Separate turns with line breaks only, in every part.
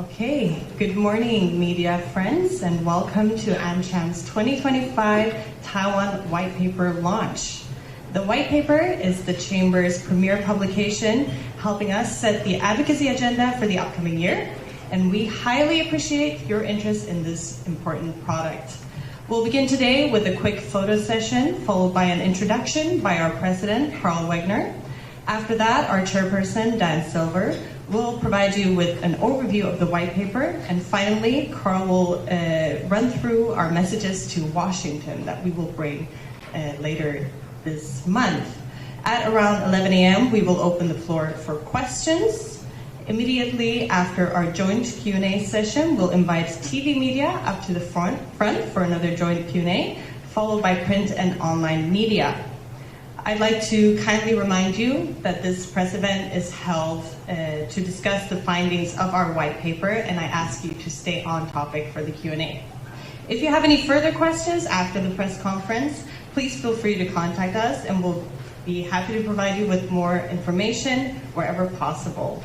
Okay, good morning, media friends, and welcome to AmCham's 2025 Taiwan White Paper launch. The White Paper is the Chamber's premier publication, helping us set the advocacy agenda for the upcoming year, and we highly appreciate your interest in this important product. We'll begin today with a quick photo session, followed by an introduction by our president, Carl Wegner. After that, our chairperson, Dan Silver, will provide you with an overview of the white paper. And finally, Carl will run through our messages to Washington that we will bring later this month. At around 11 a.m., we will open the floor for questions. Immediately after our joint Q&A session, we'll invite TV media up to the front for another joint Q&A, followed by print and online media. I'd like to kindly remind you that this press event is held to discuss the findings of our white paper, and I ask you to stay on topic for the Q&A. If you have any further questions after the press conference, please feel free to contact us, and we'll be happy to provide you with more information wherever possible.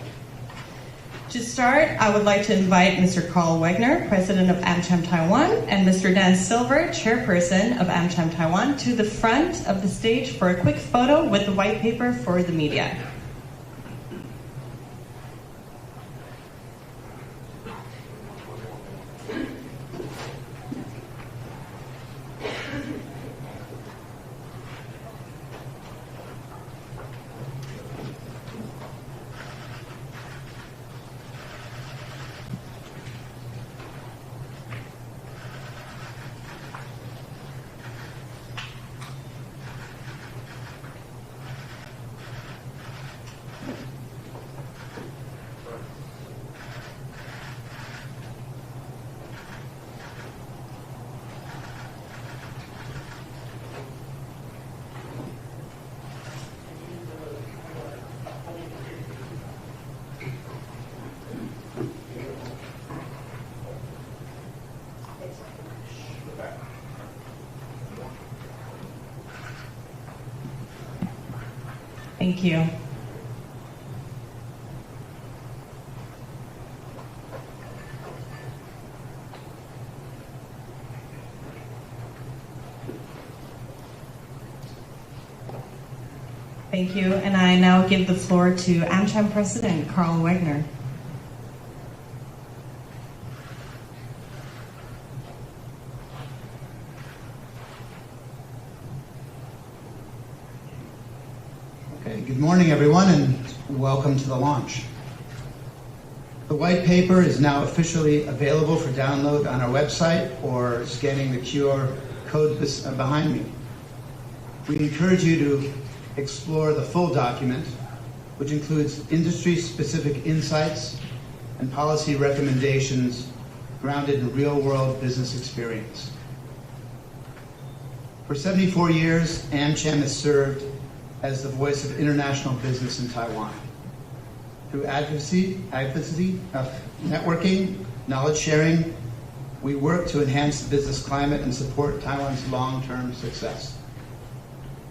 To start, I would like to invite Mr. Carl Wegner, President of AmCham Taiwan, and Mr. Dan Silver, Chairperson of AmCham Taiwan, to the front of the stage for a quick photo with the white paper for the media. Thank you. Thank you, and I now give the floor to AmCham President Carl Wegner.
Good morning, everyone, and welcome to the launch. The white paper is now officially available for download on our website or scanning the QR code behind me. We encourage you to explore the full document, which includes industry-specific insights and policy recommendations grounded in real-world business experience. For 74 years, AmCham has served as the voice of international business in Taiwan. Through advocacy, networking, knowledge sharing, we work to enhance the business climate and support Taiwan's long-term success.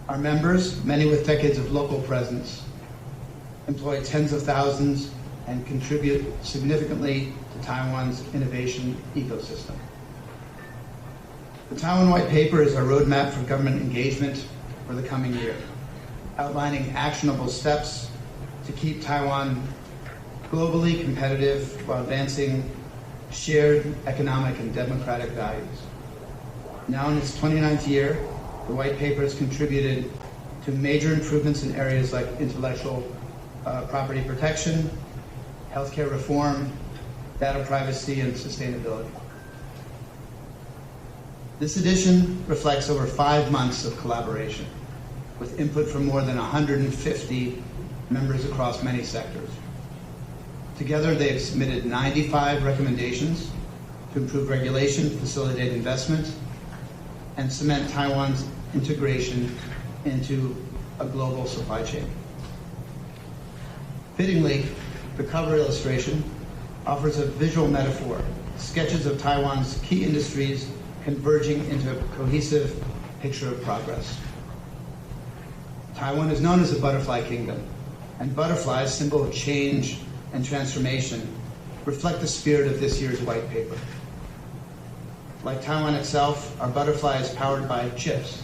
Our members, many with decades of local presence, employ tens of thousands and contribute significantly to Taiwan's innovation ecosystem. The Taiwan White Paper is our roadmap for government engagement for the coming year, outlining actionable steps to keep Taiwan globally competitive while advancing shared economic and democratic values. Now in its 29th year, the White Paper has contributed to major improvements in areas like intellectual property protection, healthcare reform, data privacy, and sustainability. This edition reflects over 5 months of collaboration, with input from more than 150 members across many sectors. Together, they have submitted 95 recommendations to improve regulation, facilitate investment, and cement Taiwan's integration into a global supply chain. Fittingly, the cover illustration offers a visual metaphor, sketches of Taiwan's key industries converging into a cohesive picture of progress. Taiwan is known as a butterfly kingdom, and butterflies, symbol of change and transformation, reflect the spirit of this year's white paper. Like Taiwan itself, our butterfly is powered by chips,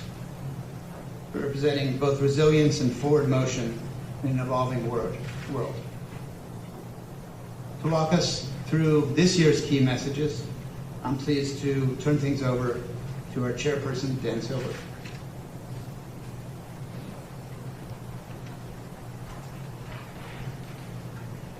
representing both resilience and forward motion in an evolving world. To walk us through this year's key messages, I'm pleased to turn things over to our chairperson, Dan Silver.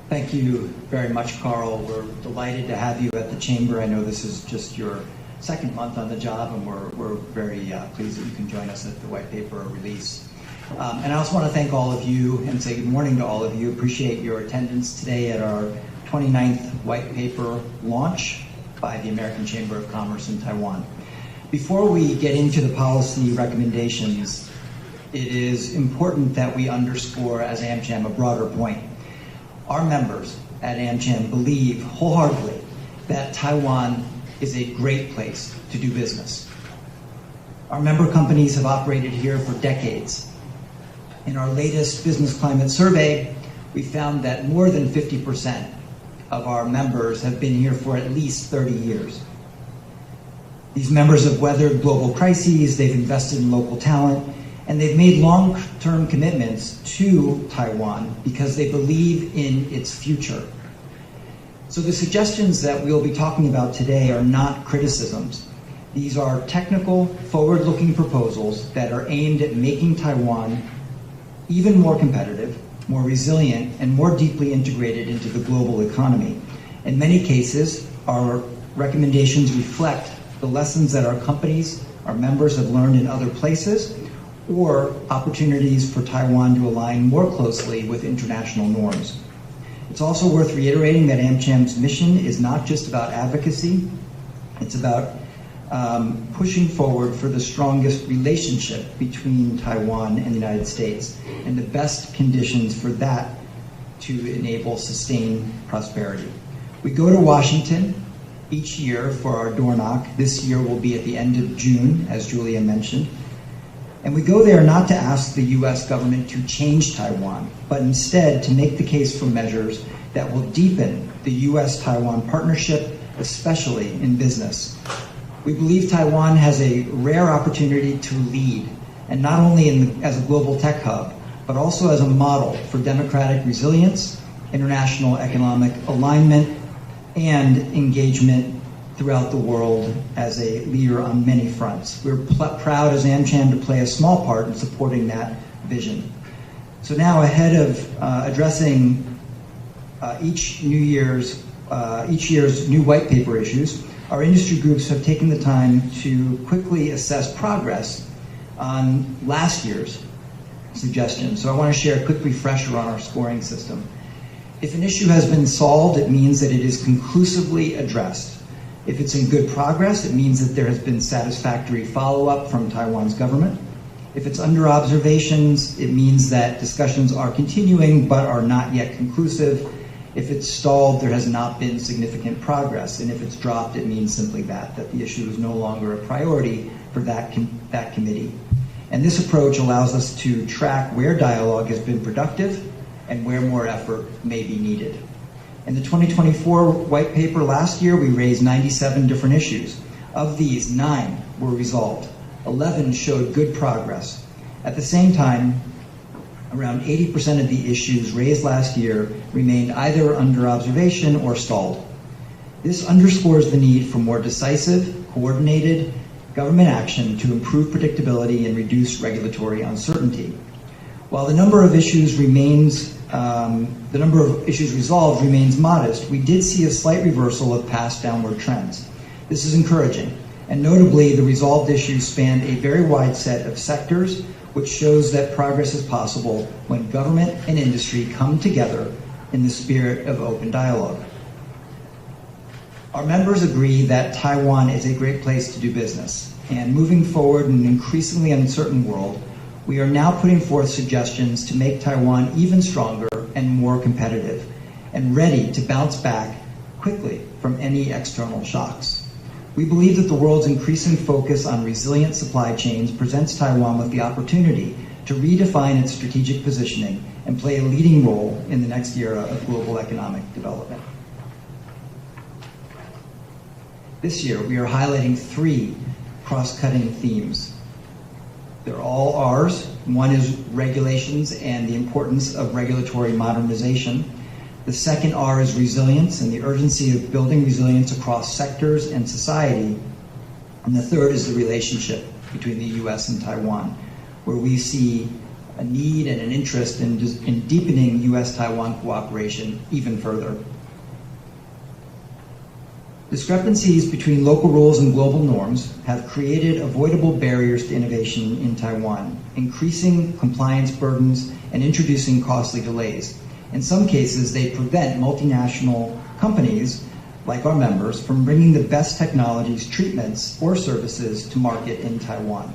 Thank you very much, Carl. We're delighted to have you at the Chamber. I know this is just your second month on the job, and we're very pleased that you can join us at the white paper release. And I also want to thank all of you and say good morning to all of you. Appreciate your attendance today at our 29th white paper launch by the American Chamber of Commerce in Taiwan. Before we get into the policy recommendations, it is important that we underscore as AmCham a broader point. Our members at AmCham believe wholeheartedly that Taiwan is a great place to do business. Our member companies have operated here for decades. In our latest business climate survey, we found that more than 50% of our members have been here for at least 30 years. These members have weathered global crises, they've invested in local talent, and they've made long-term commitments to Taiwan because they believe in its future. So the suggestions that we'll be talking about today are not criticisms. These are technical, forward-looking proposals that are aimed at making Taiwan even more competitive, more resilient, and more deeply integrated into the global economy. In many cases, our recommendations reflect the lessons that our companies, our members have learned in other places, or opportunities for Taiwan to align more closely with international norms. It's also worth reiterating that AmCham's mission is not just about advocacy, it's about pushing forward for the strongest relationship between Taiwan and the United States and the best conditions for that to enable sustained prosperity. We go to Washington each year for our door knock. This year will be at the end of June, as Julia mentioned. And we go there not to ask the U.S. government to change Taiwan, but instead to make the case for measures that will deepen the U.S.-Taiwan partnership, especially in business. We believe Taiwan has a rare opportunity to lead, and not only as a global tech hub, but also as a model for democratic resilience, international economic alignment, and engagement throughout the world as a leader on many fronts. We're proud as AmCham to play a small part in supporting that vision. So now, ahead of addressing each year's new white paper issues, our industry groups have taken the time to quickly assess progress on last year's suggestions. So I want to share a quick refresher on our scoring system. If an issue has been solved, it means that it is conclusively addressed. If it's in good progress, it means that there has been satisfactory follow-up from Taiwan's government. If it's under observations, it means that discussions are continuing but are not yet conclusive. If it's stalled, there has not been significant progress. And if it's dropped, it means simply that the issue is no longer a priority for that committee. And this approach allows us to track where dialogue has been productive and where more effort may be needed. In the 2024 white paper last year, we raised 97 different issues. Of these, 9 were resolved. 11 showed good progress. At the same time, around 80% of the issues raised last year remained either under observation or stalled. This underscores the need for more decisive, coordinated government action to improve predictability and reduce regulatory uncertainty. While the number of issues resolved remains modest, we did see a slight reversal of past downward trends. This is encouraging, and notably, the resolved issues spanned a very wide set of sectors, which shows that progress is possible when government and industry come together in the spirit of open dialogue. Our members agree that Taiwan is a great place to do business, and moving forward in an increasingly uncertain world, we are now putting forth suggestions to make Taiwan even stronger and more competitive, and ready to bounce back quickly from any external shocks. We believe that the world's increasing focus on resilient supply chains presents Taiwan with the opportunity to redefine its strategic positioning and play a leading role in the next era of global economic development. This year, we are highlighting 3 cross-cutting themes. They're all R's. One is regulations and the importance of regulatory modernization. The second R is resilience and the urgency of building resilience across sectors and society. And the third is the relationship between the U.S. and Taiwan, where we see a need and an interest in deepening U.S.-Taiwan cooperation even further. Discrepancies between local rules and global norms have created avoidable barriers to innovation in Taiwan, increasing compliance burdens and introducing costly delays. In some cases, they prevent multinational companies, like our members, from bringing the best technologies, treatments, or services to market in Taiwan.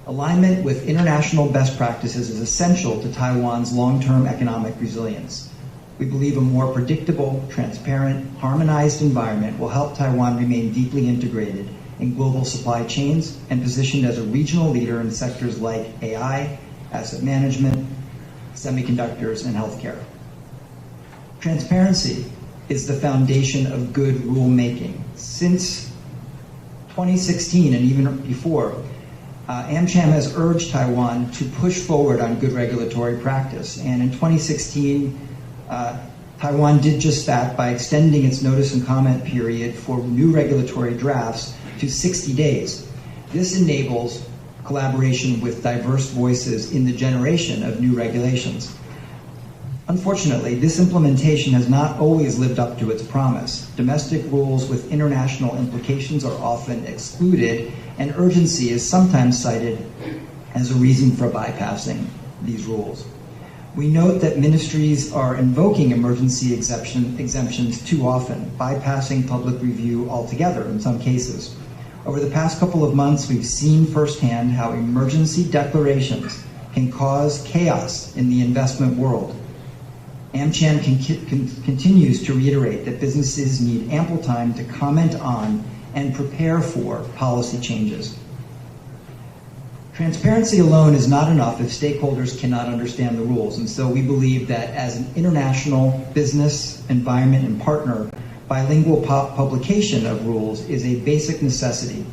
Alignment with international best practices is essential to Taiwan's long-term economic resilience. We believe a more predictable, transparent, harmonized environment will help Taiwan remain deeply integrated in global supply chains and positioned as a regional leader in sectors like AI, asset management, semiconductors, and healthcare. Transparency is the foundation of good rulemaking. Since 2016 and even before, AmCham has urged Taiwan to push forward on good regulatory practice. And in 2016, Taiwan did just that by extending its notice and comment period for new regulatory drafts to 60 days. This enables collaboration with diverse voices in the generation of new regulations. Unfortunately, this implementation has not always lived up to its promise. Domestic rules with international implications are often excluded, and urgency is sometimes cited as a reason for bypassing these rules. We note that ministries are invoking emergency exemptions too often, bypassing public review altogether in some cases. Over the past couple of months, we've seen firsthand how emergency declarations can cause chaos in the investment world. AmCham continues to reiterate that businesses need ample time to comment on and prepare for policy changes. Transparency alone is not enough if stakeholders cannot understand the rules, and so we believe that as an international business environment and partner, bilingual publication of rules is a basic necessity.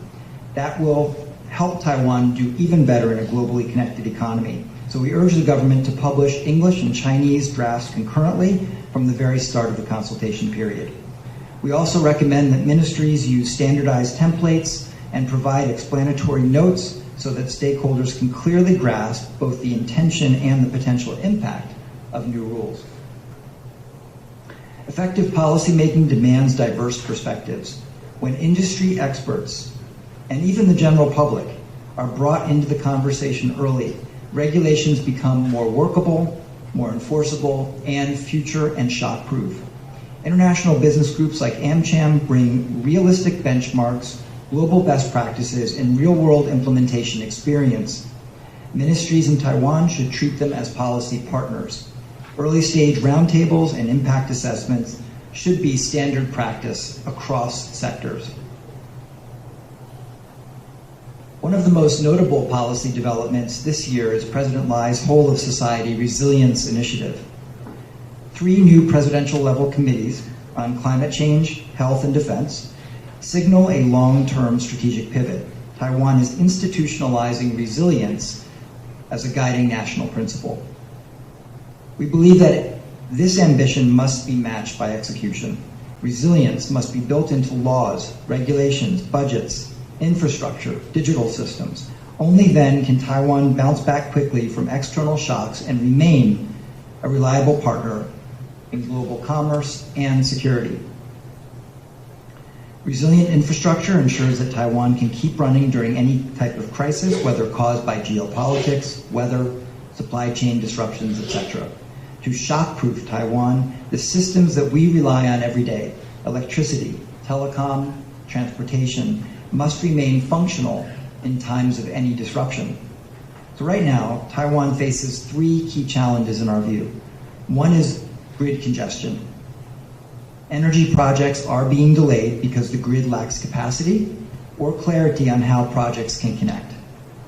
That will help Taiwan do even better in a globally connected economy. So we urge the government to publish English and Chinese drafts concurrently from the very start of the consultation period. We also recommend that ministries use standardized templates and provide explanatory notes so that stakeholders can clearly grasp both the intention and the potential impact of new rules. Effective policymaking demands diverse perspectives. When industry experts and even the general public are brought into the conversation early, regulations become more workable, more enforceable, and future and shock-proof. International business groups like AmCham bring realistic benchmarks, global best practices, and real-world implementation experience. Ministries in Taiwan should treat them as policy partners. Early-stage roundtables and impact assessments should be standard practice across sectors. One of the most notable policy developments this year is President Lai's Whole of Society Resilience Initiative. 3 new presidential-level committees on climate change, health, and defense signal a long-term strategic pivot. Taiwan is institutionalizing resilience as a guiding national principle. We believe that this ambition must be matched by execution. Resilience must be built into laws, regulations, budgets, infrastructure, digital systems. Only then can Taiwan bounce back quickly from external shocks and remain a reliable partner in global commerce and security. Resilient infrastructure ensures that Taiwan can keep running during any type of crisis, whether caused by geopolitics, weather, supply chain disruptions, etc. To shock-proof Taiwan, the systems that we rely on every day, electricity, telecom, transportation, must remain functional in times of any disruption. So right now, Taiwan faces 3 key challenges in our view. One is grid congestion. Energy projects are being delayed because the grid lacks capacity or clarity on how projects can connect.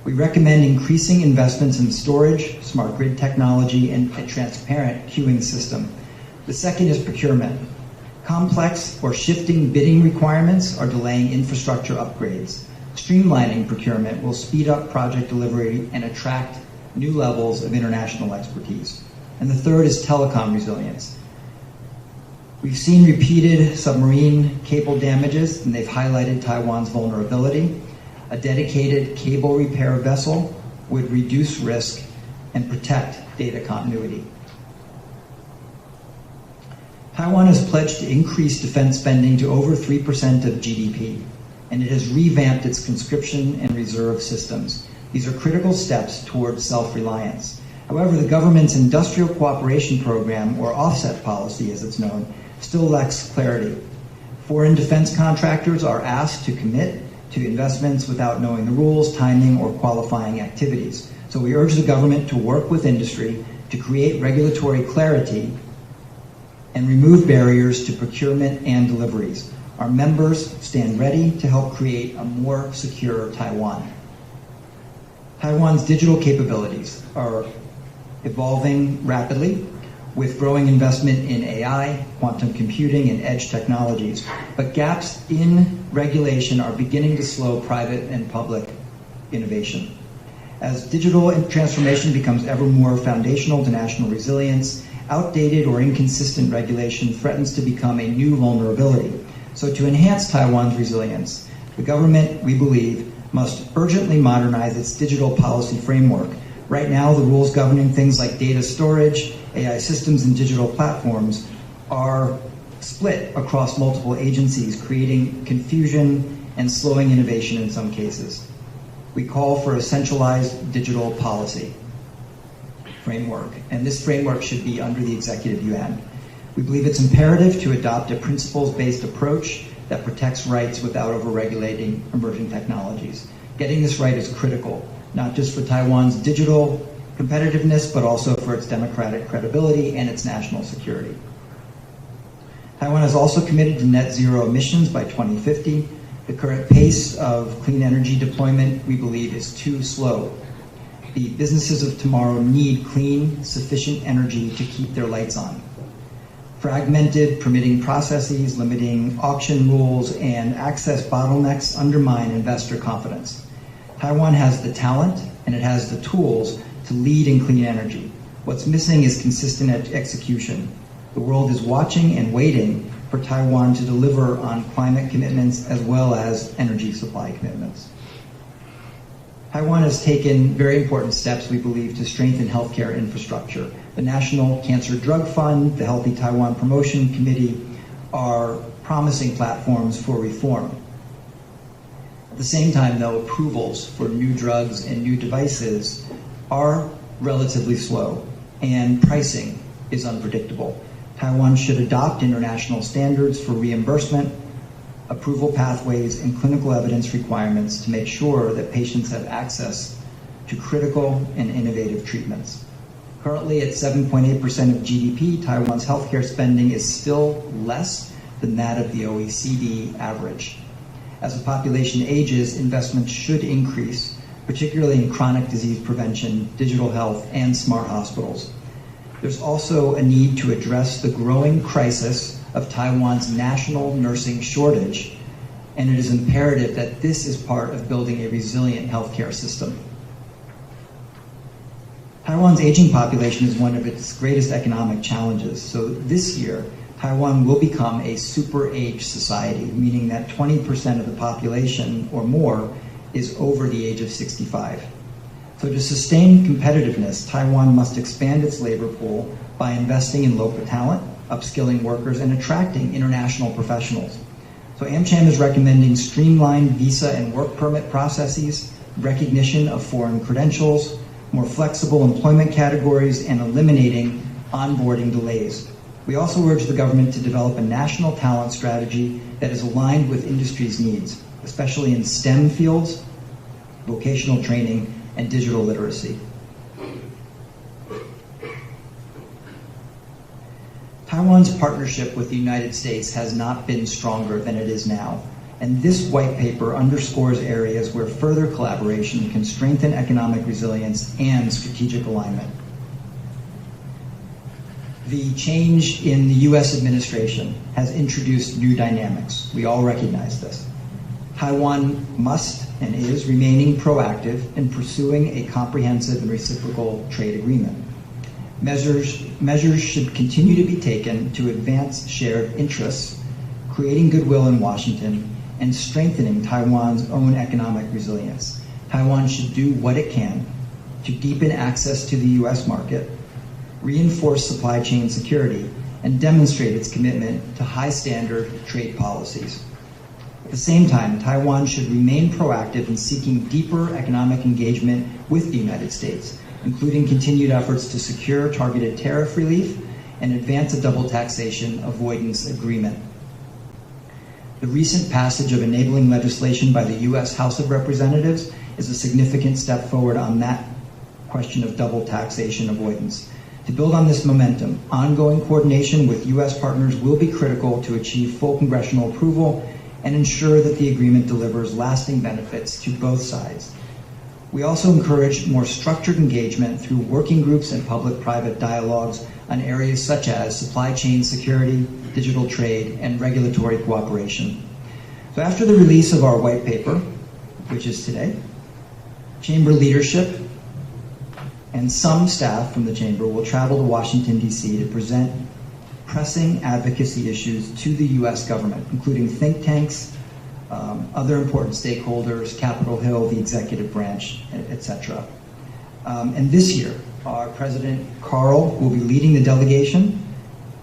We recommend increasing investments in storage, smart grid technology, and a transparent queuing system. The second is procurement. Complex or shifting bidding requirements are delaying infrastructure upgrades. Streamlining procurement will speed up project delivery and attract new levels of international expertise. And the third is telecom resilience. We've seen repeated submarine cable damages, and they've highlighted Taiwan's vulnerability. A dedicated cable repair vessel would reduce risk and protect data continuity. Taiwan has pledged to increase defense spending to over 3% of GDP, and it has revamped its conscription and reserve systems. These are critical steps towards self-reliance. However, the government's industrial cooperation program, or offset policy as it's known, still lacks clarity. Foreign defense contractors are asked to commit to investments without knowing the rules, timing, or qualifying activities. So we urge the government to work with industry to create regulatory clarity and remove barriers to procurement and deliveries. Our members stand ready to help create a more secure Taiwan. Taiwan's digital capabilities are evolving rapidly with growing investment in AI, quantum computing, and edge technologies. But gaps in regulation are beginning to slow private and public innovation. As digital transformation becomes ever more foundational to national resilience, outdated or inconsistent regulation threatens to become a new vulnerability. So to enhance Taiwan's resilience, the government, we believe, must urgently modernize its digital policy framework. Right now, the rules governing things like data storage, AI systems, and digital platforms are split across multiple agencies, creating confusion and slowing innovation in some cases. We call for a centralized digital policy framework, and this framework should be under the Executive Yuan. We believe it's imperative to adopt a principles-based approach that protects rights without over-regulating emerging technologies. Getting this right is critical, not just for Taiwan's digital competitiveness, but also for its democratic credibility and its national security. Taiwan is also committed to net zero emissions by 2050. The current pace of clean energy deployment, we believe, is too slow. The businesses of tomorrow need clean, sufficient energy to keep their lights on. Fragmented permitting processes, limiting auction rules, and access bottlenecks undermine investor confidence. Taiwan has the talent and it has the tools to lead in clean energy. What's missing is consistent execution. The world is watching and waiting for Taiwan to deliver on climate commitments as well as energy supply commitments. Taiwan has taken very important steps, we believe, to strengthen healthcare infrastructure. The National Cancer Drug Fund, the Healthy Taiwan Promotion Committee are promising platforms for reform. At the same time, though, approvals for new drugs and new devices are relatively slow, and pricing is unpredictable. Taiwan should adopt international standards for reimbursement, approval pathways, and clinical evidence requirements to make sure that patients have access to critical and innovative treatments. Currently, at 7.8% of GDP, Taiwan's healthcare spending is still less than that of the OECD average. As the population ages, investments should increase, particularly in chronic disease prevention, digital health, and smart hospitals. There's also a need to address the growing crisis of Taiwan's national nursing shortage, and it is imperative that this is part of building a resilient healthcare system. Taiwan's aging population is one of its greatest economic challenges. So this year, Taiwan will become a super age society, meaning that 20% of the population or more is over the age of 65. So to sustain competitiveness, Taiwan must expand its labor pool by investing in local talent, upskilling workers, and attracting international professionals. So AmCham is recommending streamlined visa and work permit processes, recognition of foreign credentials, more flexible employment categories, and eliminating onboarding delays. We also urge the government to develop a national talent strategy that is aligned with industry's needs, especially in STEM fields, vocational training, and digital literacy. Taiwan's partnership with the United States has not been stronger than it is now, and this white paper underscores areas where further collaboration can strengthen economic resilience and strategic alignment. The change in the U.S. administration has introduced new dynamics. We all recognize this. Taiwan must and is remaining proactive in pursuing a comprehensive and reciprocal trade agreement. Measures should continue to be taken to advance shared interests, creating goodwill in Washington, and strengthening Taiwan's own economic resilience. Taiwan should do what it can to deepen access to the U.S. market, reinforce supply chain security, and demonstrate its commitment to high-standard trade policies. At the same time, Taiwan should remain proactive in seeking deeper economic engagement with the United States, including continued efforts to secure targeted tariff relief and advance a double taxation avoidance agreement. The recent passage of enabling legislation by the U.S. House of Representatives is a significant step forward on that question of double taxation avoidance. To build on this momentum, ongoing coordination with U.S. partners will be critical to achieve full congressional approval and ensure that the agreement delivers lasting benefits to both sides. We also encourage more structured engagement through working groups and public-private dialogues on areas such as supply chain security, digital trade, and regulatory cooperation. So after the release of our white paper, which is today, Chamber leadership and some staff from the Chamber will travel to Washington, D.C. to present pressing advocacy issues to the U.S. government, including think tanks, other important stakeholders, Capitol Hill, the executive branch, etc. And this year, our President Carl will be leading the delegation.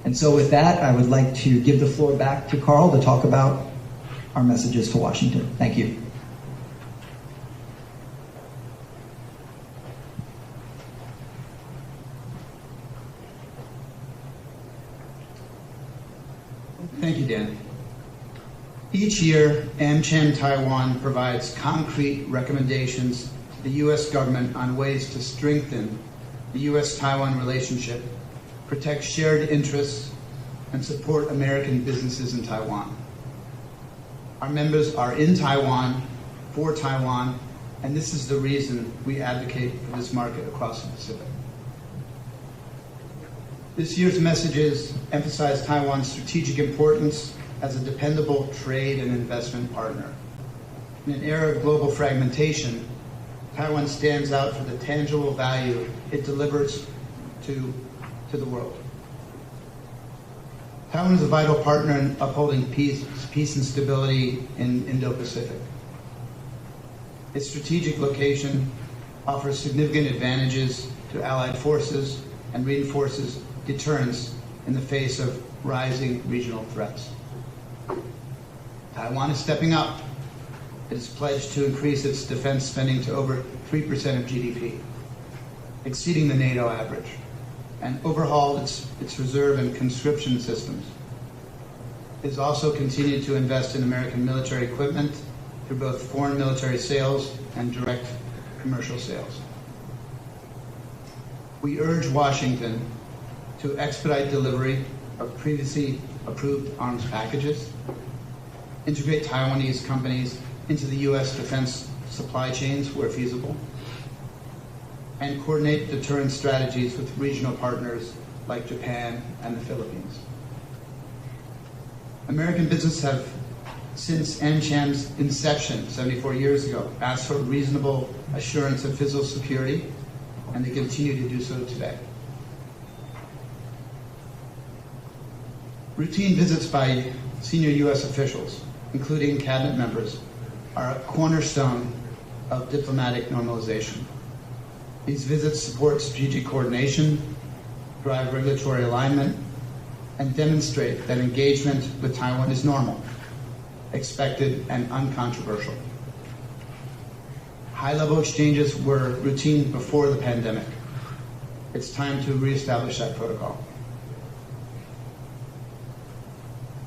And so with that, I would like to give the floor back to Carl to talk about our messages to Washington. Thank you.
Thank you, Dan. Each year, AmCham Taiwan provides concrete recommendations to the U.S. government on ways to strengthen the U.S.-Taiwan relationship, protect shared interests, and support American businesses in Taiwan. Our members are in Taiwan, for Taiwan, and this is the reason we advocate for this market across the Pacific. This year's messages emphasize Taiwan's strategic importance as a dependable trade and investment partner. In an era of global fragmentation, Taiwan stands out for the tangible value it delivers to the world. Taiwan is a vital partner in upholding peace and stability in Indo-Pacific. Its strategic location offers significant advantages to allied forces and reinforces deterrence in the face of rising regional threats. Taiwan is stepping up. It has pledged to increase its defense spending to over 3% of GDP, exceeding the NATO average, and overhauled its reserve and conscription systems. It has also continued to invest in American military equipment through both foreign military sales and direct commercial sales. We urge Washington to expedite delivery of previously approved arms packages, integrate Taiwanese companies into the U.S. defense supply chains where feasible, and coordinate deterrence strategies with regional partners like Japan and the Philippines. American businesses have, since AmCham's inception 74 years ago, asked for reasonable assurance of physical security, and they continue to do so today. Routine visits by senior U.S. officials, including cabinet members, are a cornerstone of diplomatic normalization. These visits support strategic coordination, drive regulatory alignment, and demonstrate that engagement with Taiwan is normal, expected, and uncontroversial. High-level exchanges were routine before the pandemic. It's time to reestablish that protocol.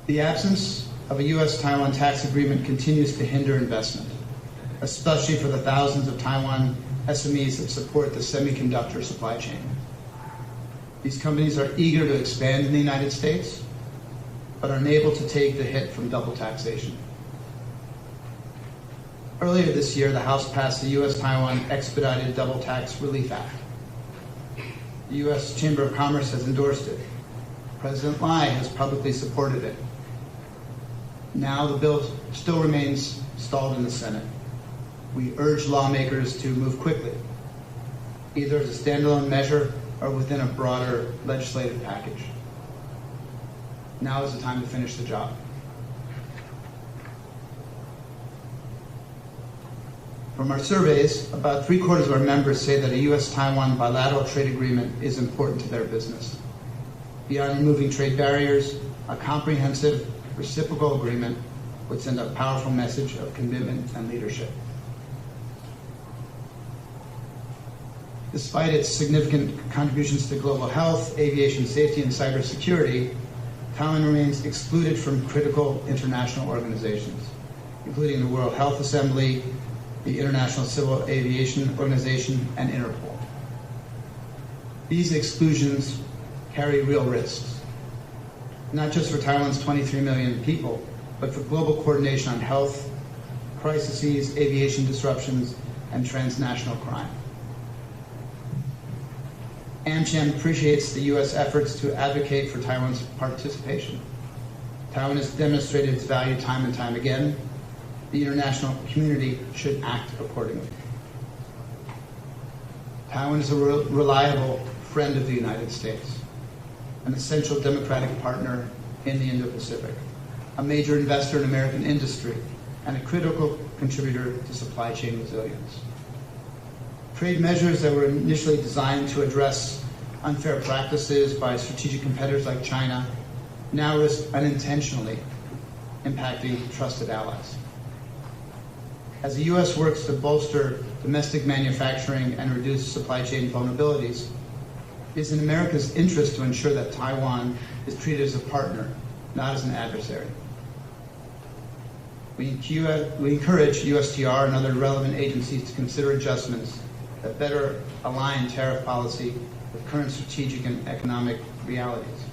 The absence of a U.S.-Taiwan tax agreement continues to hinder investment, especially for the thousands of Taiwan SMEs that support the semiconductor supply chain. These companies are eager to expand in the United States, but are unable to take the hit from double taxation. Earlier this year, the House passed the U.S.-Taiwan Expedited Double Tax Relief Act. The U.S. Chamber of Commerce has endorsed it, President Lai has publicly supported it. Now the bill still remains stalled in the Senate. We urge lawmakers to move quickly, either as a standalone measure or within a broader legislative package. Now is the time to finish the job. From our surveys, about 3/4 of our members say that a US-Taiwan bilateral trade agreement is important to their business. Beyond removing trade barriers, a comprehensive reciprocal agreement would send a powerful message of commitment and leadership. Despite its significant contributions to global health, aviation safety, and cybersecurity, Taiwan remains excluded from critical international organizations, including the World Health Assembly, the International Civil Aviation Organization, and Interpol. These exclusions carry real risks, not just for Taiwan's 23 million people, but for global coordination on health, crises, aviation disruptions, and transnational crime. AmCham appreciates the U.S. efforts to advocate for Taiwan's participation. Taiwan has demonstrated its value time and time again. The international community should act accordingly. Taiwan is a reliable friend of the United States, an essential democratic partner in the Indo-Pacific, a major investor in American industry, and a critical contributor to supply chain resilience. Trade measures that were initially designed to address unfair practices by strategic competitors like China now risk unintentionally impacting trusted allies. As the U.S. works to bolster domestic manufacturing and reduce supply chain vulnerabilities, it is in America's interest to ensure that Taiwan is treated as a partner, not as an adversary. We encourage USTR and other relevant agencies to consider adjustments that better align tariff policy with current strategic and economic realities,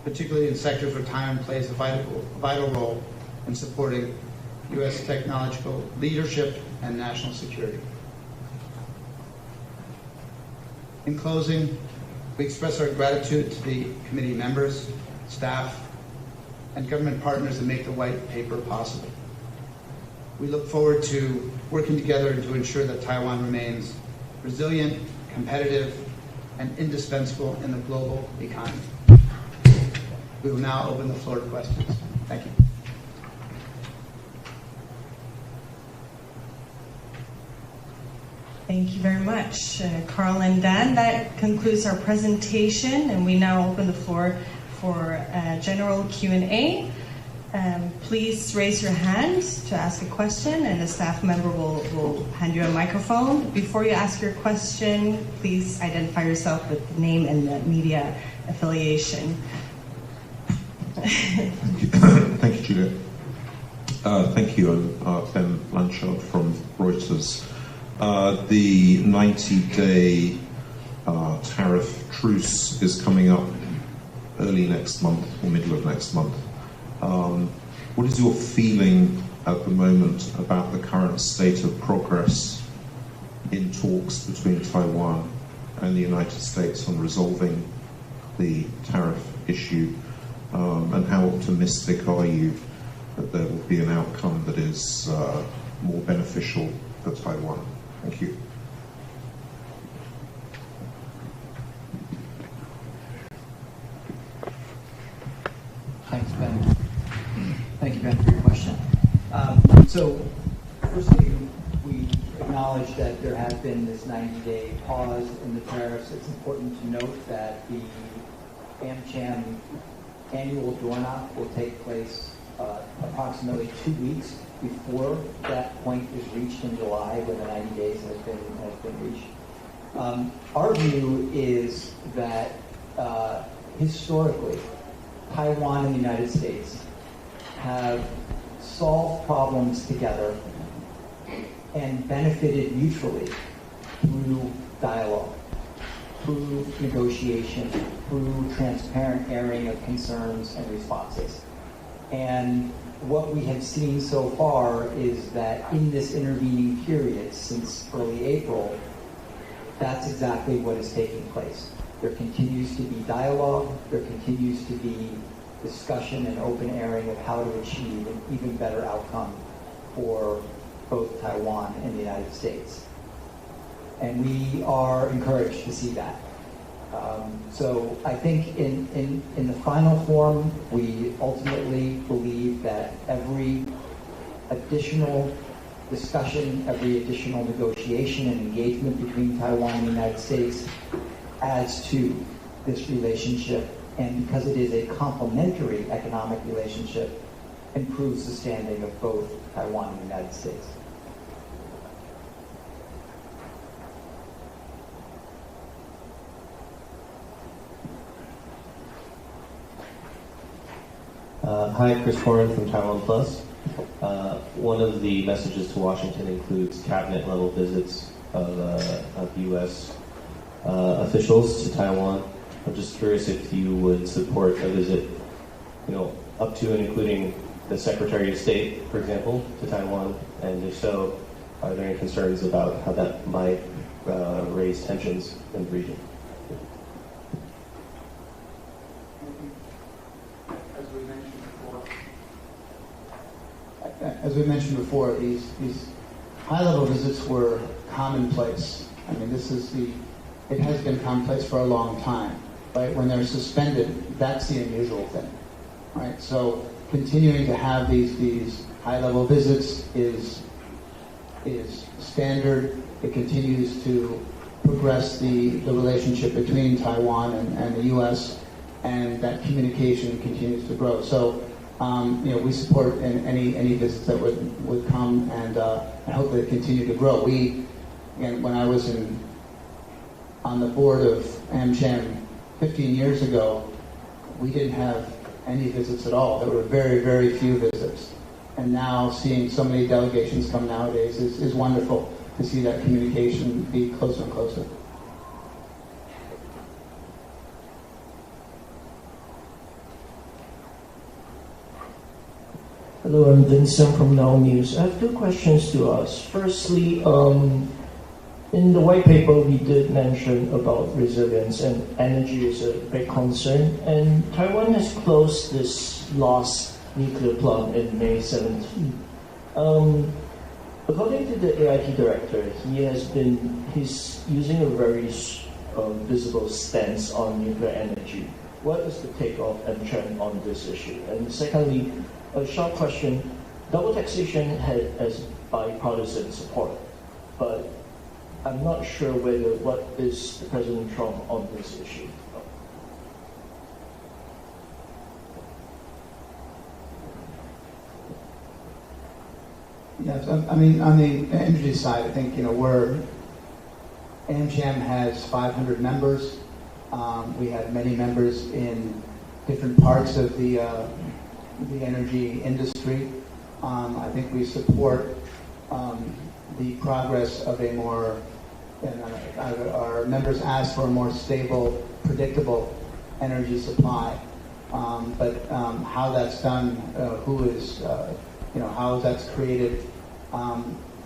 particularly in sectors where Taiwan plays a vital role in supporting U.S. technological leadership and national security. In closing, we express our gratitude to the committee members, staff, and government partners that make the white paper possible. We look forward to working together to ensure that Taiwan remains resilient, competitive, and indispensable in the global economy. We will now open the floor to questions. Thank you.
Thank you very much, Carl and Dan. That concludes our presentation, and we now open the floor for general Q&A. Please raise your hand to ask a question, and a staff member will hand you a microphone. Before you ask your question, please identify yourself with the name and the media affiliation.
Thank you, Juliet. Thank you. I'm Ben Blanchard from Reuters. The 90-day tariff truce is coming up early next month or middle of next month. What is your feeling at the moment about the current state of progress in talks between Taiwan and the United States on resolving the tariff issue? And how optimistic are you that there will be an outcome that is more beneficial for Taiwan? Thank you.
Thanks, Ben. Thank you, Ben, for your question. So, firstly, we acknowledge that there has been this 90-day pause in the tariffs. It's important to note that the AmCham annual door-knock will take place approximately 2 weeks before that point is reached in July, when the 90 days has been reached. Our view is that historically, Taiwan and the United States have solved problems together and benefited mutually through dialogue, through negotiation, through transparent airing of concerns and responses. And what we have seen so far is that in this intervening period, since early April, that's exactly what is taking place. There continues to be dialogue, there continues to be discussion and open airing of how to achieve an even better outcome for both Taiwan and the United States. And we are encouraged to see that. So I think in the final form, we ultimately believe that every additional discussion, every additional negotiation and engagement between Taiwan and the United States adds to this relationship, and because it is a complementary economic relationship, improves the standing of both Taiwan and the United States.
Hi, Chris Horan from Taiwan Plus. One of the messages to Washington includes cabinet-level visits of U.S. Officials to Taiwan. I'm just curious if you would support a visit, up to and including the Secretary of State, for example, to Taiwan, and if so, are there any concerns about how that might raise tensions in the region?
As we mentioned before, these high-level visits were commonplace. I mean, it has been commonplace for a long time, right? When they're suspended, that's the unusual thing, right? So continuing to have these high-level visits is standard. It continues to progress the relationship between Taiwan and the U.S., and that communication continues to grow. So, we support any visits that would come, and I hope they continue to grow. When I was on the board of AmCham 15 years ago, we didn't have any visits at all. There were very, very few visits. And now seeing so many delegations come nowadays is wonderful to see that communication be closer and closer.
Hello, I'm Vincent from Now News. I have two questions to ask. Firstly, in the white paper, we did mention about resilience, and energy is a big concern. And Taiwan has closed this last nuclear plant in May 17. According to the AIT director, he's using a very visible stance on nuclear energy. What is the take of AmCham on this issue? And secondly, a short question. Double taxation has bipartisan support, but I'm not sure what is President Trump on this issue.
Yes, I mean, on the energy side, I think, AmCham has 500 members. We have many members in different parts of the energy industry. I think we support the progress of a more, our members ask for a more stable, predictable energy supply. But how that's done, how that's created,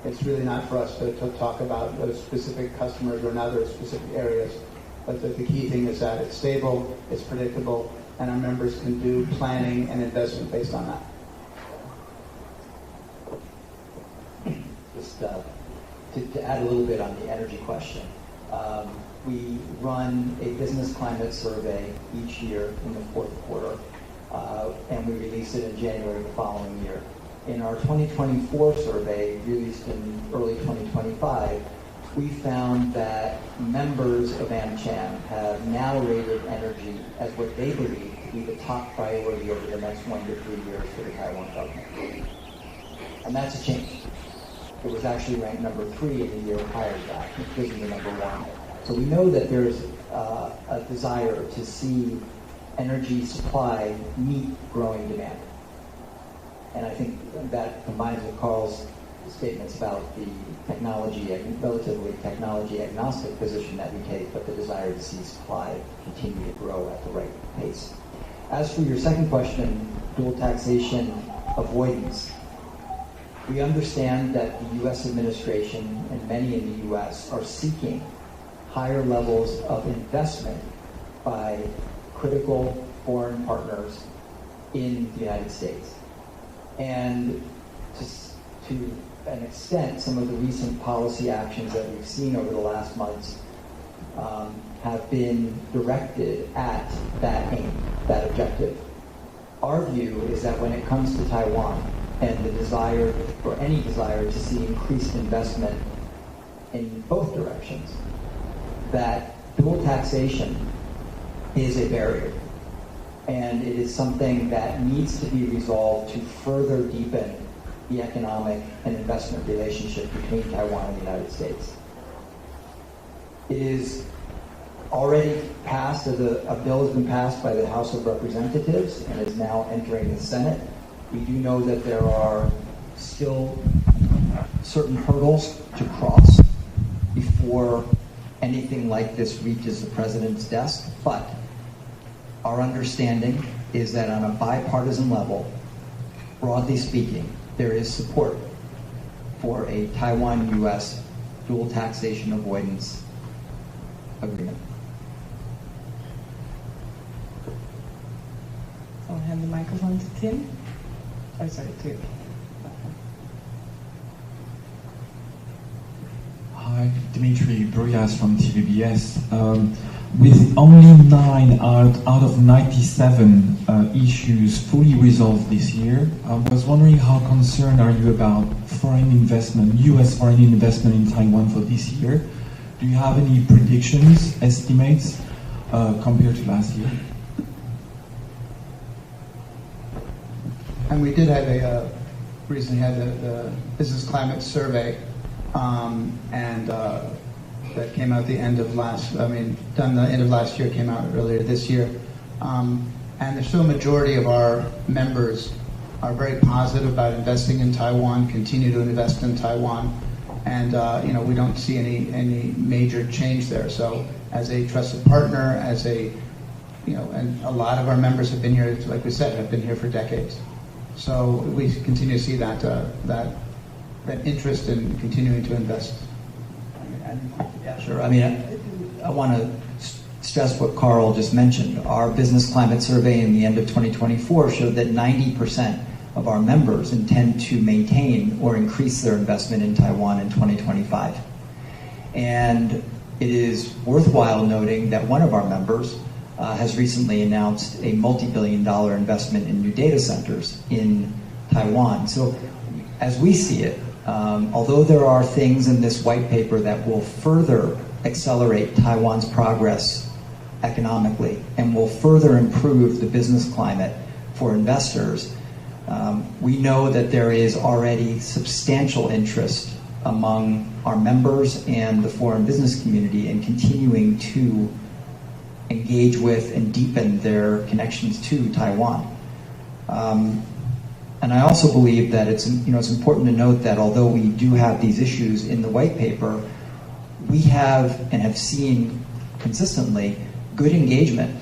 it's really not for us to talk about those specific customers or in other specific areas. But the key thing is that it's stable, it's predictable, and our members can do planning and investment based on that.
Just to add a little bit on the energy question. We run a business climate survey each year in the fourth quarter, and we release it in January the following year. In our 2024 survey, released in early 2025, we found that members of AmCham have now rated energy as what they believe to be the top priority over the next 1 to 3 years for the Taiwan government. And that's a change. It was actually ranked number 3 in the year prior to that, which was the number 1. So we know that there's a desire to see energy supply meet growing demand. And I think that combines with Carl's statements about the relatively technology agnostic position that we take, but the desire to see supply continue to grow at the right pace. As for your second question, dual taxation avoidance, we understand that the U.S. administration and many in the U.S. are seeking higher levels of investment by critical foreign partners in the United States. And to an extent, some of the recent policy actions that we've seen over the last months have been directed at that aim, that objective. Our view is that when it comes to Taiwan and the desire, or any desire, to see increased investment in both directions, that dual taxation is a barrier. And it is something that needs to be resolved to further deepen the economic and investment relationship between Taiwan and the United States. It is already passed, as a bill has been passed by the House of Representatives and is now entering the Senate. We do know that there are still certain hurdles to cross before anything like this reaches the President's desk, but our understanding is that on a bipartisan level, broadly speaking, there is support for a Taiwan-U.S. dual taxation avoidance agreement.
I'll hand the microphone to Tim. Oh, sorry, to.
Hi, Dimitri Bruyas from TVBS. With only 9 out of 97 issues fully resolved this year, I was wondering how concerned are you about foreign investment, U.S. foreign investment in Taiwan for this year? Do you have any predictions, estimates, compared to last year?
And we did have recently had the business climate survey, and that came out the end of done the end of last year, came out earlier this year. And there's still a majority of our members are very positive about investing in Taiwan, continue to invest in Taiwan, and we don't see any major change there. So as a trusted partner, and a lot of our members have been here, like we said, have been here for decades. So we continue to see that interest in continuing to invest.
Yeah, sure. I want to stress what Carl just mentioned. Our business climate survey in the end of 2024 showed that 90% of our members intend to maintain or increase their investment in Taiwan in 2025. And it is worthwhile noting that one of our members has recently announced a multi-billion-dollar investment in new data centers in Taiwan. So as we see it, although there are things in this white paper that will further accelerate Taiwan's progress economically and will further improve the business climate for investors, we know that there is already substantial interest among our members and the foreign business community in continuing to engage with and deepen their connections to Taiwan. And I also believe that it's important to note that although we do have these issues in the white paper, we have and have seen consistently good engagement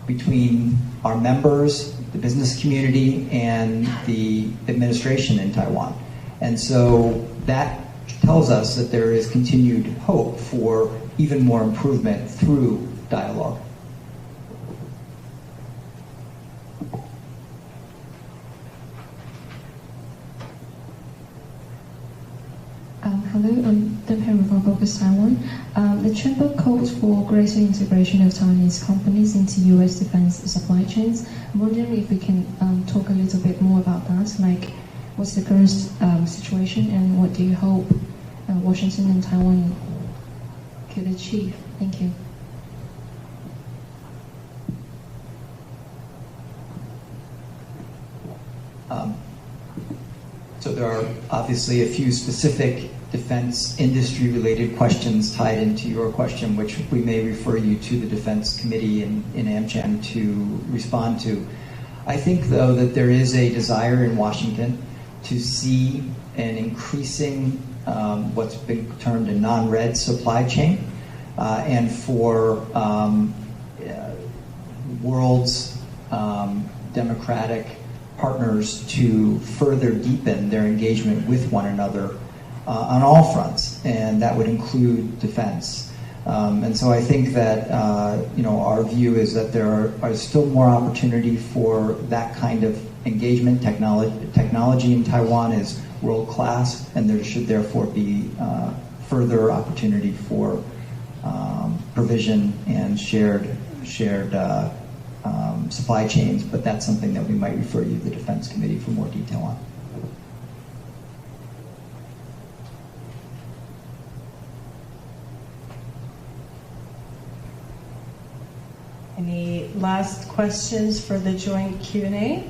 between our members, the business community, and the administration in Taiwan. And so that tells us that there is continued hope for even more improvement through dialogue.
Hello, I'm Deng Henry from Focus Taiwan. The Chamber calls for greater integration of Taiwanese companies into U.S. defense supply chains. I'm wondering if we can talk a little bit more about that, like what's the current situation and what do you hope Washington and Taiwan could achieve? Thank you.
So there are obviously a few specific defense industry related questions tied into your question, which we may refer you to the Defense Committee in AmCham to respond to. I think, though, that there is a desire in Washington to see an increasing what's been termed a non-red supply chain, and for world's democratic partners to further deepen their engagement with one another on all fronts, and that would include defense. And so I think that our view is that there are still more opportunity for that kind of engagement. Technology in Taiwan is world-class, and there should therefore be further opportunity for provision and shared supply chains, but that's something that we might refer you to the Defense Committee for more detail on.
Any last questions for the joint Q&A?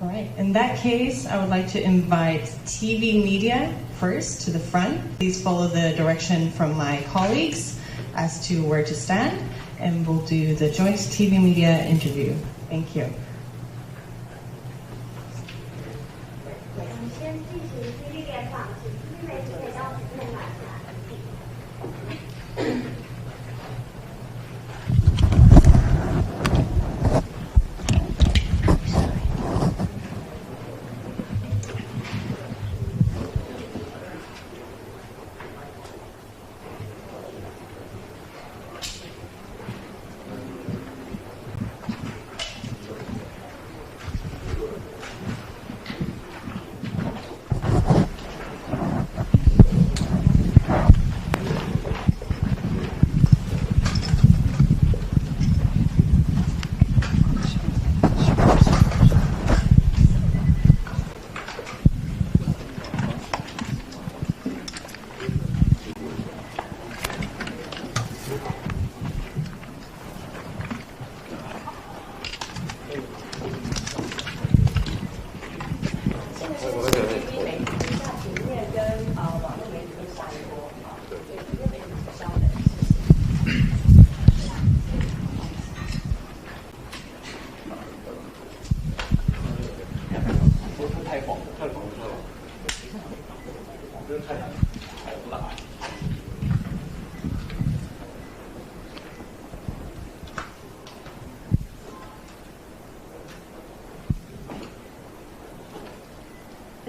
All right, in that case, I would like to invite TV media first to the front. Please follow the direction from my colleagues as to where to stand, and we'll do the joint TV media interview. Thank you.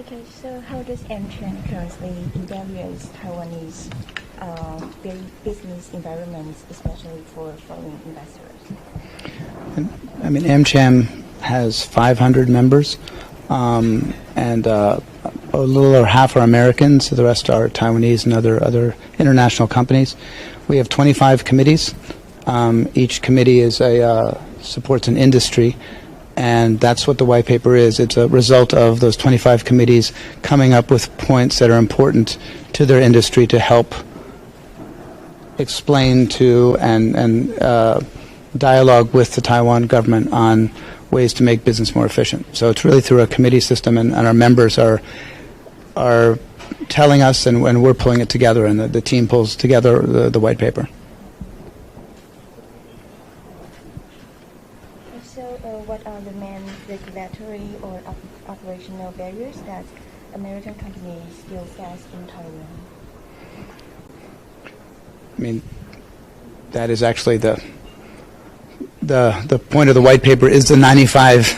Okay, so how does AmCham currently evaluate Taiwanese business environments, especially for foreign investors?
I mean, AmCham has 500 members, and a little over half are Americans. The rest are Taiwanese and other international companies. We have 25 committees. Each committee is supports an industry. And that's what the white paper is. It's a result of those 25 committees coming up with points that are important to their industry to help explain to and dialogue with the Taiwan government on ways to make business more efficient. So it's really through a committee system, and our members are telling us, and we're pulling it together, and the team pulls together the white paper.
What are the main regulatory or operational barriers that American companies still face in Taiwan?
I mean, that is actually the point of the white paper is the 95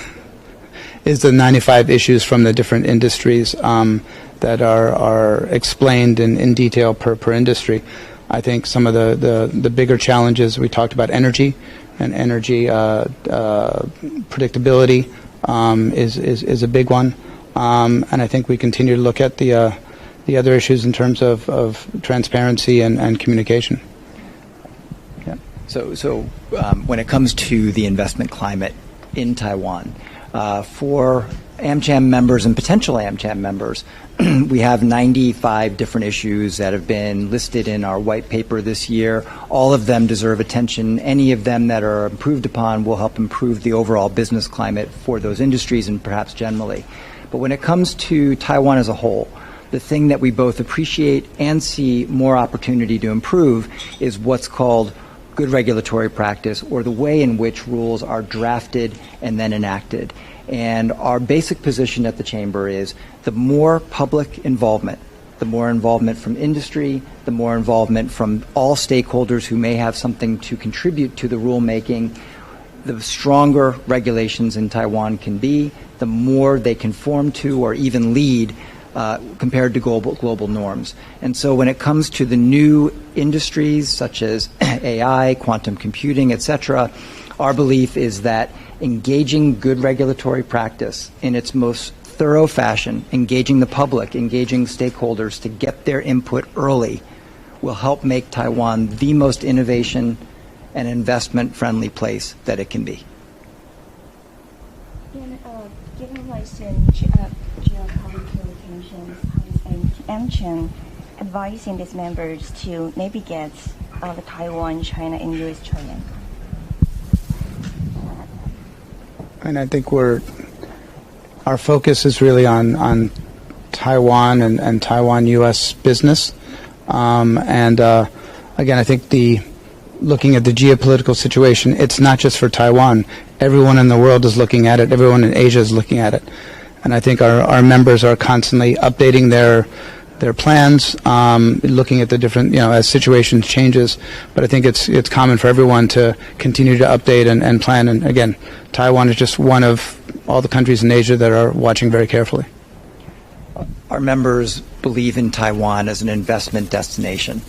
issues from the different industries that are explained in detail per industry. I think some of the bigger challenges, we talked about energy, and energy predictability is a big one. And I think we continue to look at the other issues in terms of transparency and communication.
Yeah. So when it comes to the investment climate in Taiwan, for AmCham members and potential AmCham members, we have 95 different issues that have been listed in our white paper this year. All of them deserve attention. Any of them that are improved upon will help improve the overall business climate for those industries and perhaps generally. But when it comes to Taiwan as a whole, the thing that we both appreciate and see more opportunity to improve is what's called good regulatory practice, or the way in which rules are drafted and then enacted. And our basic position at the Chamber is the more public involvement, the more involvement from industry, the more involvement from all stakeholders who may have something to contribute to the rulemaking, the stronger regulations in Taiwan can be, the more they conform to or even lead compared to global norms. And so when it comes to the new industries such as AI, quantum computing, etc., our belief is that engaging good regulatory practice in its most thorough fashion, engaging the public, engaging stakeholders to get their input early, will help make Taiwan the most innovation and investment-friendly place that it can be.
Given recent geopolitical tensions, how is AmCham advising its members to navigate the Taiwan, China, and U.S. trade?
And I think our focus is really on Taiwan and Taiwan-U.S. business. Again, I think looking at the geopolitical situation, it's not just for Taiwan. Everyone in the world is looking at it. Everyone in Asia is looking at it. And I think our members are constantly updating their plans, looking at the different, as situations changes. But I think it's common for everyone to continue to update and plan. And again, Taiwan is just one of all the countries in Asia that are watching very carefully.
Our members believe in Taiwan as an investment destination.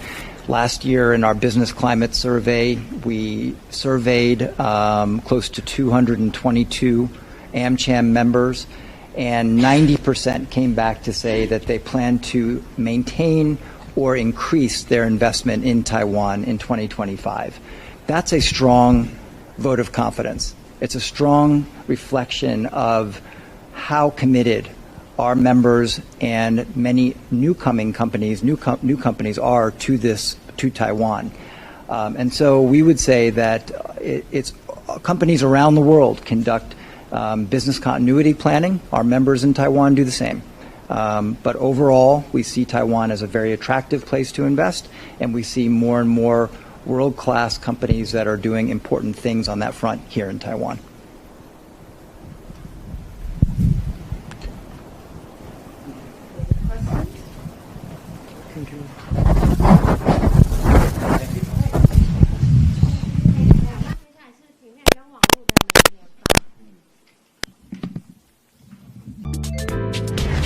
Last year in our business climate survey, we surveyed close to 222 AmCham members, and 90% came back to say that they plan to maintain or increase their investment in Taiwan in 2025. That's a strong vote of confidence. It's a strong reflection of how committed our members and many new companies are to Taiwan. And so we would say that it's companies around the world conduct business continuity planning. Our members in Taiwan do the same. But overall, we see Taiwan as a very attractive place to invest, and we see more and more world-class companies that are doing important things on that front here in Taiwan.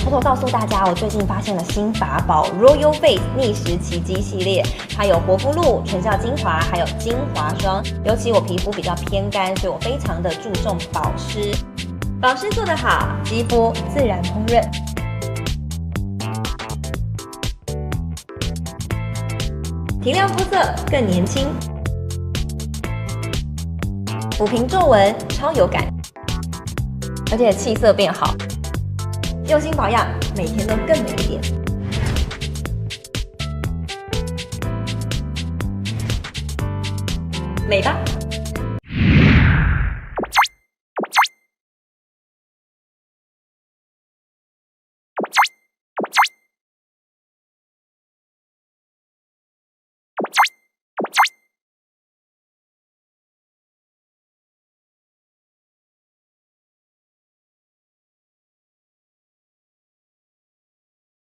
偷偷告诉大家，我最近发现了新法宝 Royal Face 逆时奇迹系列，它有活肤露、全效精华，还有精华霜。尤其我皮肤比较偏干，所以我非常的注重保湿。保湿做得好，肌肤自然烹润。提亮肤色更年轻，抚平皱纹超有感，而且气色变好。用心保养，每天都更美一点。美吧。